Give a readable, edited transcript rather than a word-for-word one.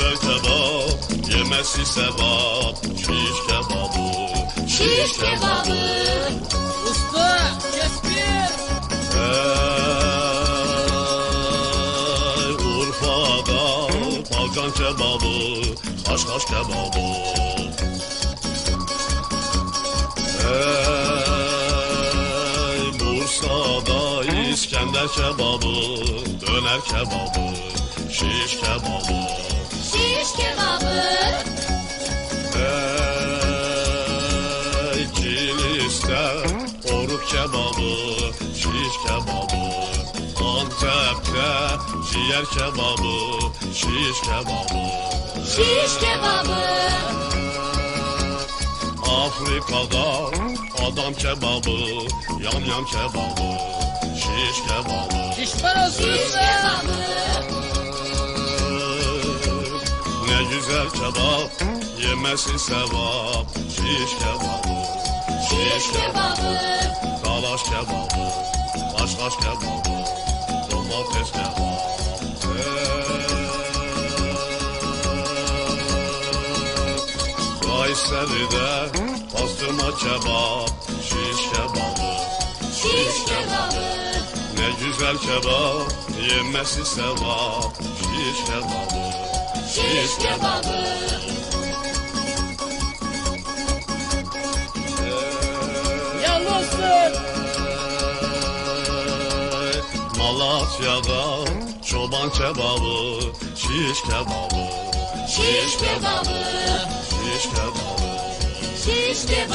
güzel kebap, yemesi sevap. Şiş kebabı, şiş kebabı. Usta, kestir. Urfa'da balcan kebabı, haşhaş kebabı. Bursa'da İskender kebabı, döner kebabı, şiş kebabı. Şiş kebabı. Kilis'te oruk kebabı, şiş kebabı. Antep'te ciğer kebabı, şiş kebabı. Şiş kebabı. Afrika'da adam kebabı, yam yam kebabı, şiş kebabı. Şişman olsun Şiş usta. kebabı. Ne güzel kebap, yemesi sevap. Şiş kebabı, Şiş kebabı. dalaş kebabı, haşhaş kebabı, domates kebabı. Kayseri'de pastırma kebap, şiş kebabı. Şiş kebabı. Ne güzel kebap, yemesi sevap. Şiş kebabı, Şiş kebabı. Yalnız olsun. Malatya'da çoban kebabı, şiş kebabı. Şiş kebabı. Şiş kebabı. Şiş kebabı.